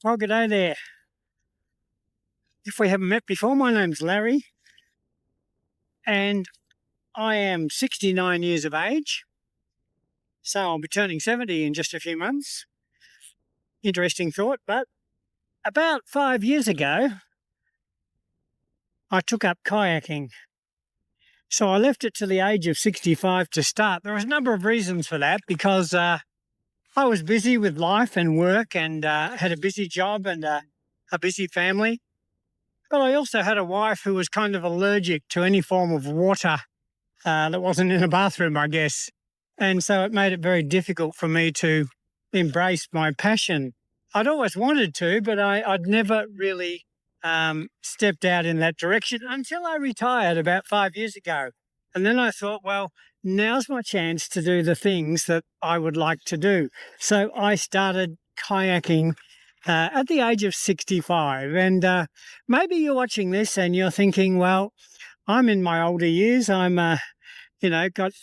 Well, good day there. If we haven't met before, my name's Larry, and I am 69 years of age. So I'll be turning 70 in just a few months. Interesting thought, but about 5 years ago, I took up kayaking. So I left it to the age of 65 to start. There was a number of reasons for that because I was busy with life and work and had a busy job and a busy family. But I also had a wife who was kind of allergic to any form of water that wasn't in a bathroom, I guess. And so it made it very difficult for me to embrace my passion. I'd always wanted to, but I'd never really stepped out in that direction until I retired about 5 years ago. And then I thought, well, now's my chance to do the things that I would like to do. So I started kayaking at the age of 65. And maybe you're watching this and you're thinking, well, I'm in my older years. I'm, got,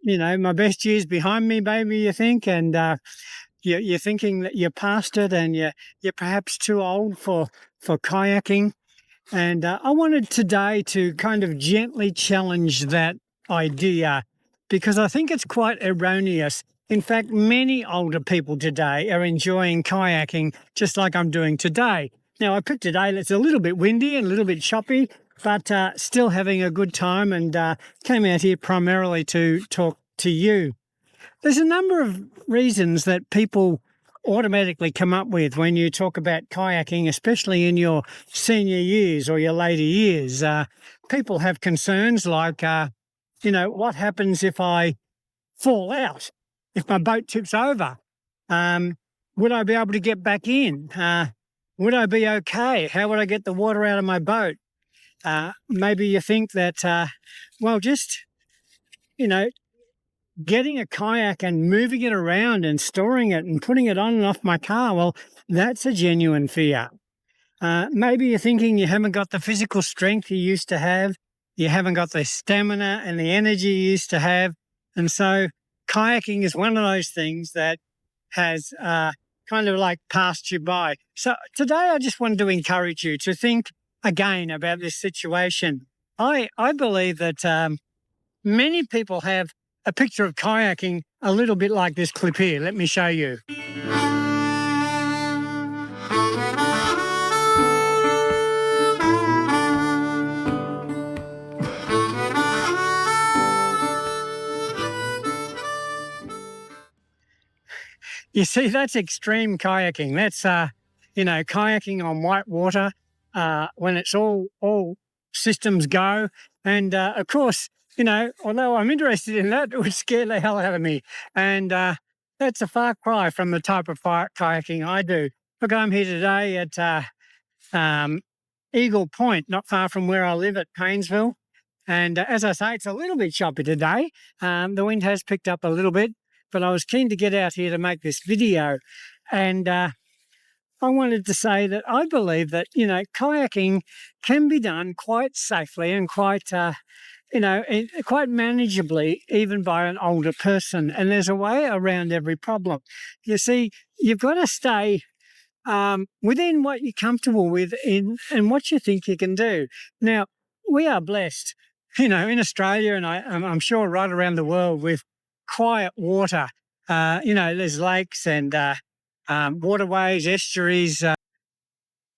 my best years behind me, maybe you think, and you're thinking that you're past it and you're perhaps too old for kayaking. And I wanted today to kind of gently challenge that idea because I think it's quite erroneous. In fact, many older people today are enjoying kayaking just like I'm doing today. Now, I picked a day that's a little bit windy and a little bit choppy, but still having a good time, and came out here primarily to talk to you. There's a number of reasons that people automatically come up with when you talk about kayaking, especially in your senior years or your later years. People have concerns like, what happens if I fall out, if my boat tips over? Would I be able to get back in? Would I be okay? How would I get the water out of my boat? Maybe you think that, just, getting a kayak and moving it around and storing it and putting it on and off my car, well, that's a genuine fear. Maybe you're thinking you haven't got the physical strength you used to have. You haven't got the stamina and the energy you used to have. And so kayaking is one of those things that has kind of like passed you by. So today I just wanted to encourage you to think again about this situation. I believe that many people have a picture of kayaking a little bit like this clip here. Let me show you. You see, that's extreme kayaking. That's, kayaking on white water when it's all systems go. And, of course, although I'm interested in that, it would scare the hell out of me. And that's a far cry from the type of kayaking I do. Look, I'm here today at Eagle Point, not far from where I live at Paynesville. And as I say, it's a little bit choppy today. The wind has picked up a little bit, but I was keen to get out here to make this video. And I wanted to say that I believe that, kayaking can be done quite safely and quite manageably, even by an older person. And there's a way around every problem. You see, you've got to stay within what you're comfortable with and what you think you can do. Now, we are blessed, in Australia, and I'm sure right around the world, with quiet water. There's lakes and waterways, estuaries,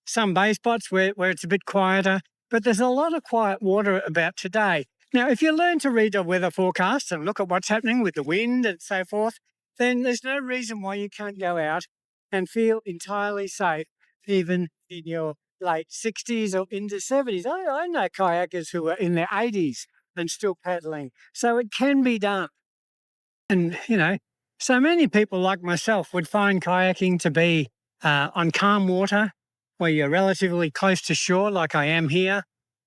some bay spots where it's a bit quieter, but there's a lot of quiet water about today. Now, if you learn to read the weather forecast and look at what's happening with the wind and so forth, then there's no reason why you can't go out and feel entirely safe, even in your late 60s or into 70s. I know kayakers who are in their 80s and still paddling. So it can be done. And, so many people like myself would find kayaking to be on calm water where you're relatively close to shore like I am here,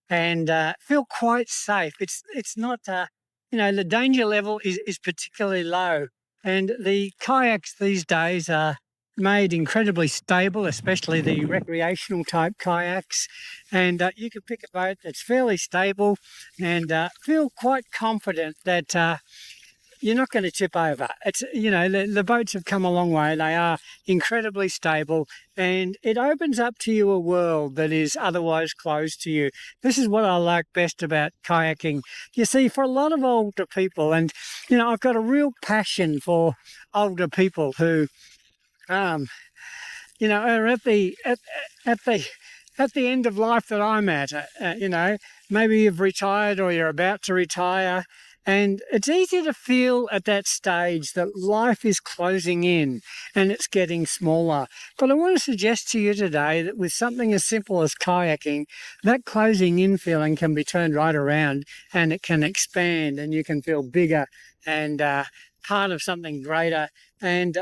and feel quite safe. It's not, the danger level is particularly low. And the kayaks these days are made incredibly stable, especially the recreational type kayaks. And you can pick a boat that's fairly stable and feel quite confident that you're not going to tip over. It's, the boats have come a long way. They are incredibly stable, and it opens up to you a world that is otherwise closed to you. This is what I like best about kayaking. You see, for a lot of older people, and, I've got a real passion for older people who, are at the end of life that I'm at. Maybe you've retired or you're about to retire, and it's easy to feel at that stage that life is closing in and it's getting smaller. But I want to suggest to you today that with something as simple as kayaking, that closing in feeling can be turned right around, and it can expand, and you can feel bigger and part of something greater. And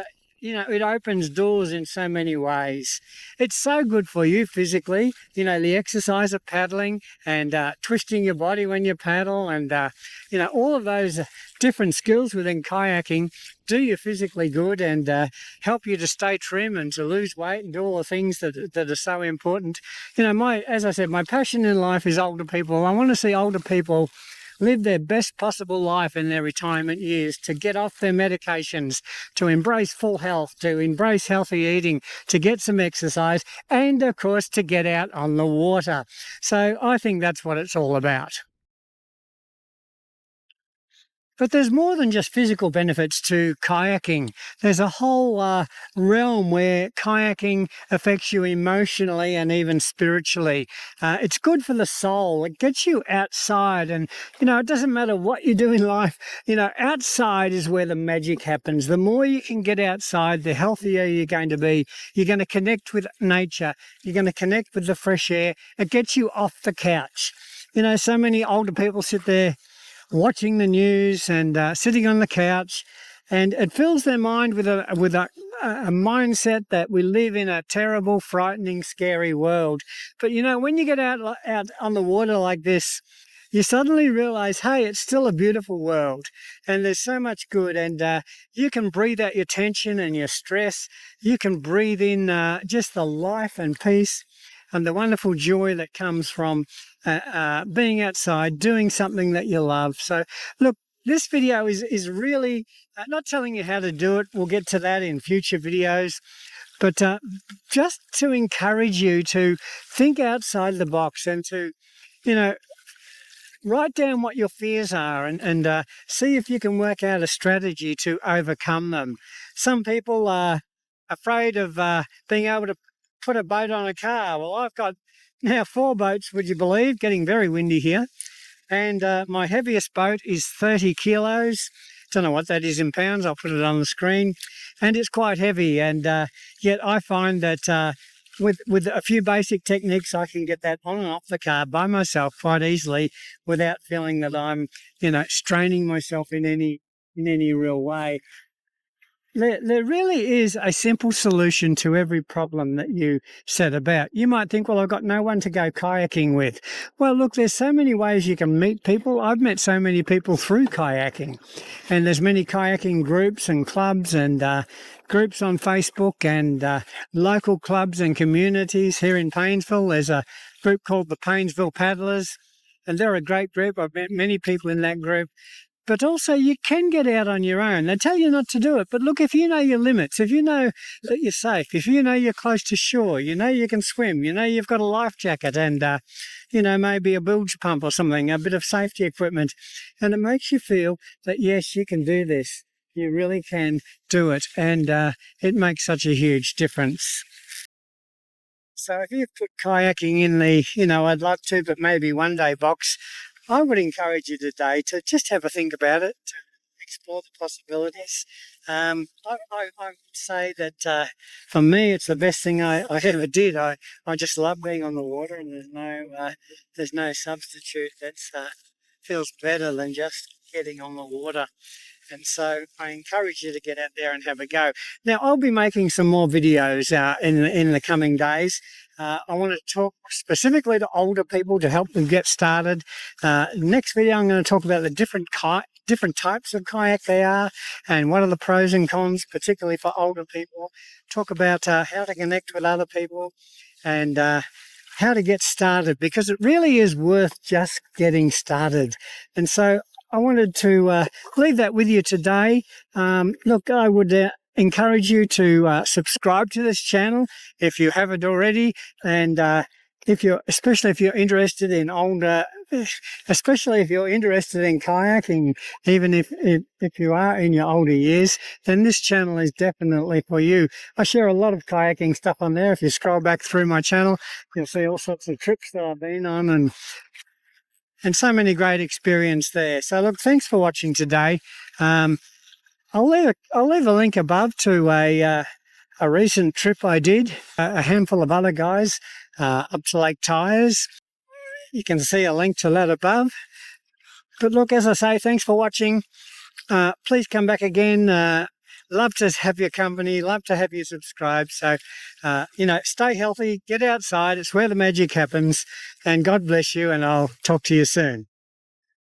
it opens doors in so many ways. It's so good for you physically, the exercise of paddling and twisting your body when you paddle, and, all of those different skills within kayaking do you physically good and help you to stay trim and to lose weight and do all the things that are so important. As I said, my passion in life is older people. I want to see older people live their best possible life in their retirement years, to get off their medications, to embrace full health, to embrace healthy eating, to get some exercise, and of course to get out on the water. So I think that's what it's all about. But there's more than just physical benefits to kayaking. There's a whole realm where kayaking affects you emotionally and even spiritually. It's good for the soul. It gets you outside, and, it doesn't matter what you do in life. Outside is where the magic happens. The more you can get outside, the healthier you're going to be. You're going to connect with nature. You're going to connect with the fresh air. It gets you off the couch. So many older people sit there watching the news and sitting on the couch, and it fills their mind with a mindset that we live in a terrible, frightening, scary world. But when you get out on the water like this, you suddenly realize, hey, it's still a beautiful world, and there's so much good, and you can breathe out your tension and your stress. You can breathe in just the life and peace and the wonderful joy that comes from being outside, doing something that you love. So look, this video is really not telling you how to do it. We'll get to that in future videos. But just to encourage you to think outside the box and to, write down what your fears are and see if you can work out a strategy to overcome them. Some people are afraid of being able to put a boat on a car. Well, I've got now 4 boats, would you believe, getting very windy here. And my heaviest boat is 30 kilos. Don't know what that is in pounds. I'll put it on the screen. And it's quite heavy. And yet I find that with a few basic techniques, I can get that on and off the car by myself quite easily without feeling that I'm, straining myself in any real way. There really is a simple solution to every problem that you set about. You might think, well, I've got no one to go kayaking with. Well, look, there's so many ways you can meet people. I've met so many people through kayaking, and there's many kayaking groups and clubs and groups on Facebook and local clubs and communities here in Paynesville. There's a group called the Paynesville Paddlers, and they're a great group. I've met many people in that group. But also you can get out on your own. They tell you not to do it. But look, if you know your limits, if you know that you're safe, if you know you're close to shore, you can swim, you've got a life jacket and, maybe a bilge pump or something, a bit of safety equipment. And it makes you feel that, yes, you can do this. You really can do it. And it makes such a huge difference. So if you put kayaking in the, I'd love to, but maybe one day box, I would encourage you today to just have a think about it, to explore the possibilities. I would say that for me, it's the best thing I ever did. I just love being on the water, and there's no substitute that feels better than just getting on the water. And so I encourage you to get out there and have a go. Now, I'll be making some more videos in the coming days. I want to talk specifically to older people to help them get started. Next video, I'm going to talk about the different types of kayak they are and what are the pros and cons, particularly for older people. Talk about how to connect with other people and how to get started, because it really is worth just getting started. And so I wanted to leave that with you today. Look, I would encourage you to subscribe to this channel if you haven't already, and especially if you're interested in older, especially if you're interested in kayaking, even if you are in your older years, then this channel is definitely for you. I share a lot of kayaking stuff on there. If you scroll back through my channel, you'll see all sorts of trips that I've been on and so many great experience there. So look, thanks for watching today. I'll leave a link above to a recent trip I did, a handful of other guys up to Lake Tyers. You can see a link to that above. But look, as I say, thanks for watching. Please come back again. Love to have your company, love to have you subscribe. So, stay healthy, get outside. It's where the magic happens. And God bless you, and I'll talk to you soon.